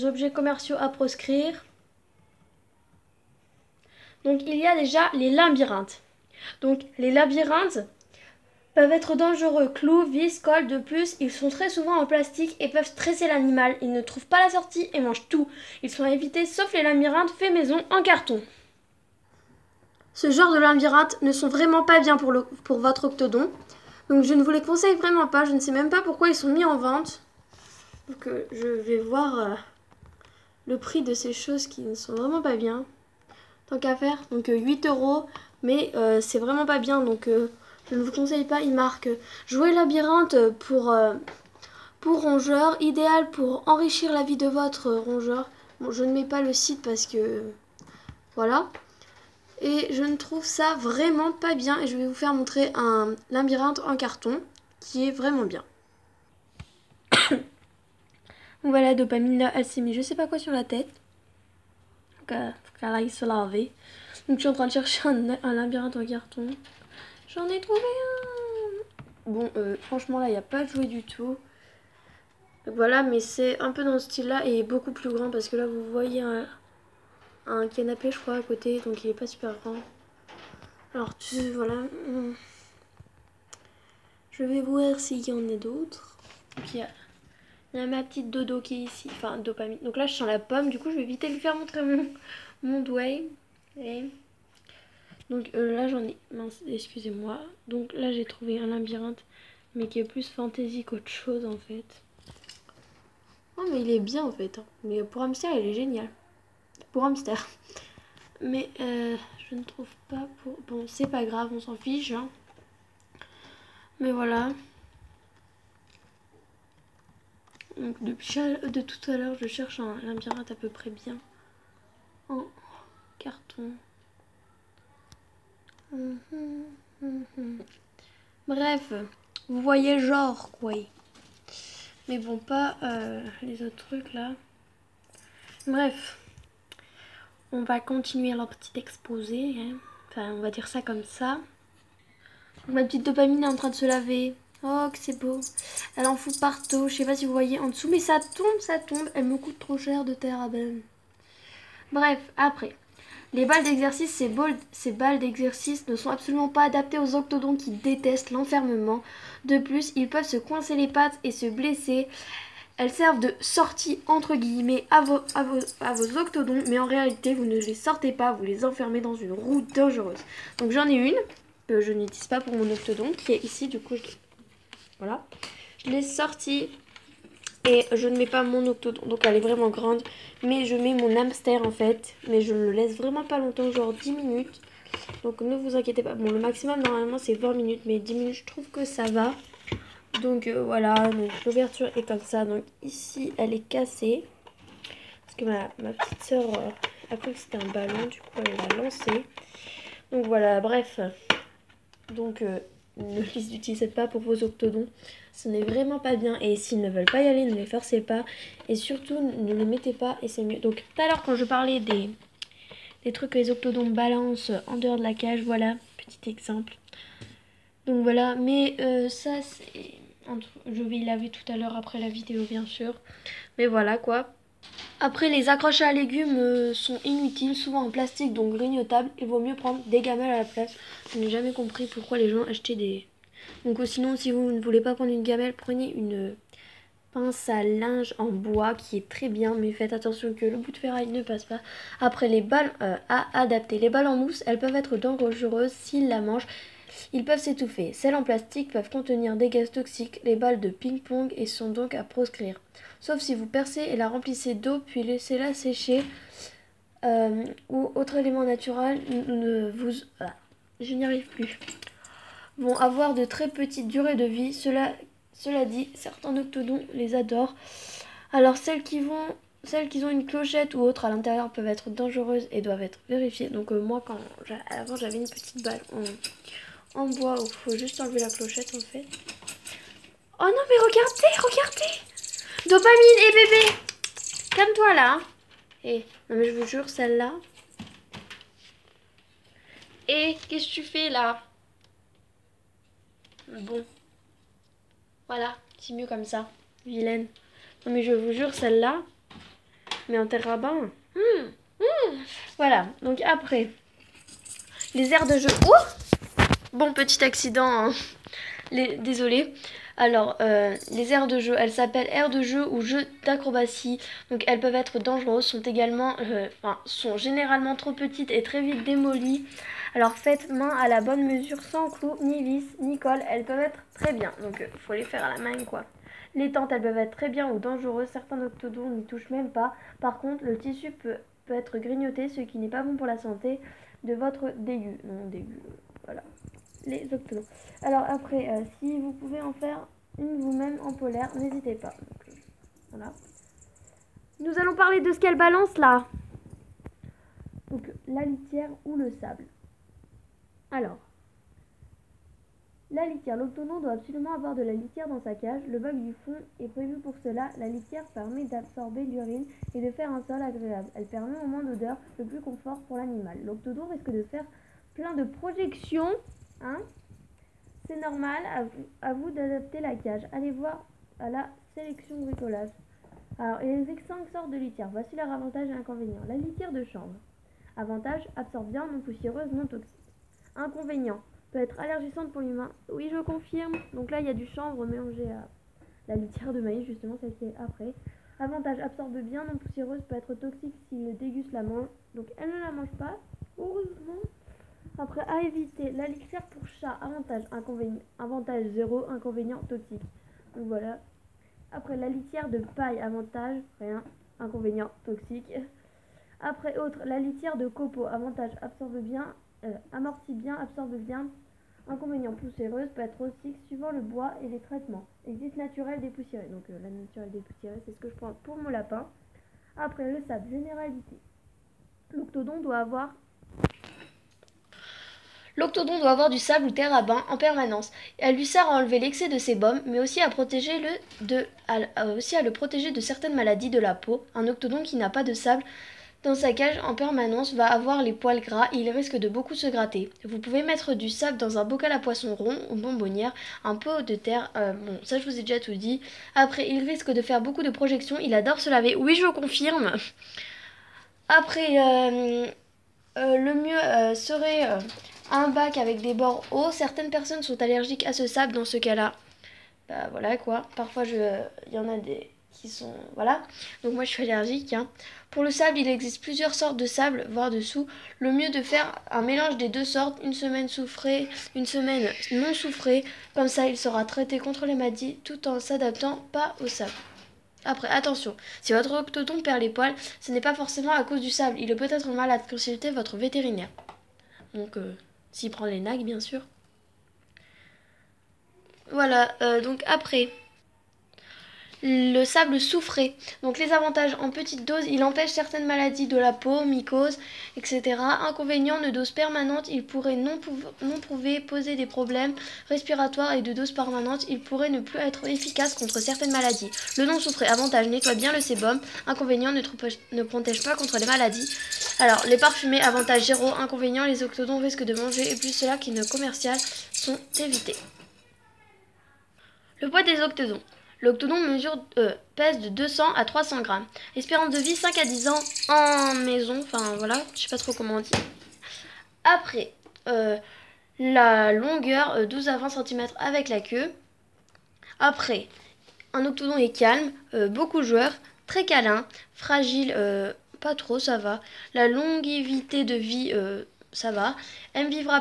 objets commerciaux à proscrire. Donc il y a déjà les labyrinthes. Donc les labyrinthes peuvent être dangereux. Clous, vis, colle. De plus, ils sont très souvent en plastique et peuvent stresser l'animal. Ils ne trouvent pas la sortie et mangent tout. Ils sont à éviter sauf les labyrinthes faits maison en carton. Ce genre de labyrinthes ne sont vraiment pas bien pour votre octodon. Donc je ne vous les conseille vraiment pas. Je ne sais même pas pourquoi ils sont mis en vente. Donc je vais voir le prix de ces choses qui ne sont vraiment pas bien. Tant qu'à faire. Donc 8 euros. Mais c'est vraiment pas bien. Donc je ne vous conseille pas. Il marque jouer labyrinthe pour rongeurs. Idéal pour enrichir la vie de votre rongeur. Bon, je ne mets pas le site parce que... Voilà. Et je ne trouve ça vraiment pas bien. Et je vais vous faire montrer un labyrinthe en carton qui est vraiment bien. Voilà, Dopamine là, elle s'est mis je sais pas quoi sur la tête. Donc faut qu'elle aille se laver. Donc je suis en train de chercher un labyrinthe en carton. J'en ai trouvé un. Bon, franchement là, il n'y a pas de jouet du tout. Donc voilà, mais c'est un peu dans ce style-là et beaucoup plus grand parce que là, vous voyez un canapé, je crois, à côté. Donc il est pas super grand. Alors, voilà. Je vais voir s'il y en a d'autres. Donc il y a ma petite dodo qui est ici. Enfin, dopamine. Donc là, je sens la pomme. Du coup, je vais éviter de lui faire montrer mon doigt. Et... Donc là, j'en ai... Mince, excusez-moi. Donc là, j'ai trouvé un labyrinthe. Mais qui est plus fantasy qu'autre chose, en fait. Oh, mais il est bien, en fait. Hein. Mais pour hamster, il est génial. Pour hamster. Mais je ne trouve pas pour... Bon, c'est pas grave, on s'en fiche. Hein. Mais voilà. Donc depuis de tout à l'heure, je cherche un labyrinthe à peu près bien. En carton. Bref, vous voyez genre quoi. Mais bon, pas les autres trucs là. Bref, on va continuer leur petit exposé. Hein. Enfin, on va dire ça comme ça. Ma petite dopamine est en train de se laver. Oh, que c'est beau. Elle en fout partout. Je sais pas si vous voyez en dessous, mais ça tombe, ça tombe. Elle me coûte trop cher de terre à ben. Bref, après. Les balles d'exercice, ces balles d'exercice ne sont absolument pas adaptées aux octodons qui détestent l'enfermement. De plus, ils peuvent se coincer les pattes et se blesser. Elles servent de sortie entre guillemets à vos octodons, mais en réalité, vous ne les sortez pas, vous les enfermez dans une roue dangereuse. Donc j'en ai une que je n'utilise pas pour mon octodon, qui est ici, du coup, voilà. Je l'ai sortie. Et je ne mets pas mon octodon, donc elle est vraiment grande. Mais je mets mon hamster en fait. Mais je le laisse vraiment pas longtemps, genre 10 minutes. Donc ne vous inquiétez pas. Bon, le maximum normalement c'est 20 minutes. Mais 10 minutes je trouve que ça va. Donc voilà, donc l'ouverture est comme ça. Donc ici elle est cassée. Parce que ma petite soeur a cru que c'était un ballon. Du coup elle l'a lancé. Donc voilà, bref. Donc ne les utilisez pas pour vos octodons. Ce n'est vraiment pas bien. Et s'ils ne veulent pas y aller, ne les forcez pas. Et surtout, ne les mettez pas et c'est mieux. Donc tout à l'heure, quand je parlais des trucs que les octodons balancent en dehors de la cage, voilà, petit exemple. Donc voilà, mais ça, c'est... Je vais y laver tout à l'heure après la vidéo, bien sûr. Mais voilà, quoi. Après, les accroches à légumes sont inutiles, souvent en plastique, donc grignotables. Il vaut mieux prendre des gamelles à la place. Je n'ai jamais compris pourquoi les gens achetaient des... Donc sinon, si vous ne voulez pas prendre une gamelle, prenez une pince à linge en bois qui est très bien. Mais faites attention que le bout de ferraille ne passe pas. Après, les balles à adapter. Les balles en mousse, elles peuvent être dangereuses s'ils la mangent. Ils peuvent s'étouffer. Celles en plastique peuvent contenir des gaz toxiques. Les balles de ping-pong et sont donc à proscrire. Sauf si vous percez et la remplissez d'eau puis laissez-la sécher ou autre élément naturel. Je n'y arrive plus. Vont avoir de très petites durées de vie. Cela dit, certains octodons les adorent. Alors celles qui ont une clochette ou autre à l'intérieur peuvent être dangereuses et doivent être vérifiées. Donc moi, avant j'avais une petite balle en bois où il faut juste enlever la clochette en fait. Oh non mais regardez. Dopamine et bébé. Calme-toi là. Et non mais je vous jure celle-là. Et qu'est-ce que tu fais là? Bon. Voilà, c'est mieux comme ça. Vilaine. Non mais je vous jure celle-là. Mais en terre à bain. Voilà, donc après, les aires de jeu. Oh, bon, petit accident, hein. Désolée. Alors, les aires de jeu, elles s'appellent aires de jeu ou jeux d'acrobatie. Donc, elles peuvent être dangereuses, sont généralement trop petites et très vite démolies. Alors, faites main à la bonne mesure, sans clous, ni vis, ni colle. Elles peuvent être très bien. Donc, faut les faire à la main, quoi. Les tentes, elles peuvent être très bien ou dangereuses. Certains octodons n'y touchent même pas. Par contre, le tissu peut être grignoté, ce qui n'est pas bon pour la santé de votre dégu. Non, dégu, voilà. Les octodons. Alors après, si vous pouvez en faire une vous-même en polaire, n'hésitez pas. Donc, voilà. Nous allons parler de ce qu'elle balance là. Donc la litière ou le sable. Alors, la litière. L'octodon doit absolument avoir de la litière dans sa cage. Le bac du fond est prévu pour cela. La litière permet d'absorber l'urine et de faire un sol agréable. Elle permet au moins d'odeur, le plus confort pour l'animal. L'octodon risque de faire plein de projections, hein. C'est normal, à vous d'adapter la cage. Allez voir à la sélection bricolage. Alors, il existe 5 sortes de litières. Voici leurs avantages et inconvénients. La litière de chambre. Avantage, absorbe bien, non poussiéreuse, non toxique. Inconvénient, peut être allergisante pour l'humain. Oui, je confirme. Donc là, il y a du chanvre mélangé à la litière de maïs, justement, celle qui est après. Avantage, absorbe bien, non poussiéreuse, peut être toxique s'il le déguste la mange. Donc elle ne la mange pas, heureusement. Après, à éviter, la litière pour chat, avantage, inconvénient, avantage 0, inconvénient toxique. Donc voilà. Après, la litière de paille, avantage, rien, inconvénient toxique. Après, autre, la litière de copeaux, avantage, absorbe bien, amortit bien, absorbe bien. Inconvénient poussiéreuse, peut être toxique suivant le bois et les traitements. Existe naturel dépoussiéré. Donc la naturelle dépoussiérée, c'est ce que je prends pour mon lapin. Après, le sable, généralité. L'octodon doit avoir L'octodon doit avoir du sable ou terre à bain en permanence. Elle lui sert à enlever l'excès de sébum, mais aussi à le protéger de certaines maladies de la peau. Un octodon qui n'a pas de sable dans sa cage en permanence va avoir les poils gras et il risque de beaucoup se gratter. Vous pouvez mettre du sable dans un bocal à poisson rond ou bonbonnière, un pot de terre. Bon, ça je vous ai déjà tout dit. Après, il risque de faire beaucoup de projections. Il adore se laver. Oui, je confirme. Après, le mieux serait un bac avec des bords hauts. Certaines personnes sont allergiques à ce sable dans ce cas-là. Bah voilà quoi. Parfois, il y en a des qui sont... Voilà. Donc moi, je suis allergique, hein. Pour le sable, il existe plusieurs sortes de sable, voire dessous. Le mieux de faire un mélange des deux sortes. Une semaine soufrée, une semaine non soufrée. Comme ça, il sera traité contre les maladies tout en s'adaptant pas au sable. Après, attention, si votre octodon perd les poils, ce n'est pas forcément à cause du sable. Il est peut-être malade. Consultez votre vétérinaire. Donc, s'il prend les nags, bien sûr. Voilà, donc après, le sable soufré. Donc les avantages en petite dose, il empêche certaines maladies de la peau, mycose, etc. Inconvénients de dose permanente, il pourrait non prouver poser des problèmes respiratoires et de dose permanente, il pourrait ne plus être efficace contre certaines maladies. Le non soufré, avantage, nettoie bien le sébum. Inconvénient, ne protège pas contre les maladies. Alors, les parfumés, avantage 0, inconvénient, les octodons risquent de manger et plus ceux-là qui ne commercial sont évités. Le poids des octodons. L'octodon pèse de 200 à 300 grammes. Espérance de vie 5 à 10 ans en maison. Enfin voilà, je sais pas trop comment on dit. Après, la longueur 12 à 20 cm avec la queue. Après, un octodon est calme, beaucoup joueur, très câlin, fragile, pas trop, ça va. La longévité de vie, ça va. Aime vivre à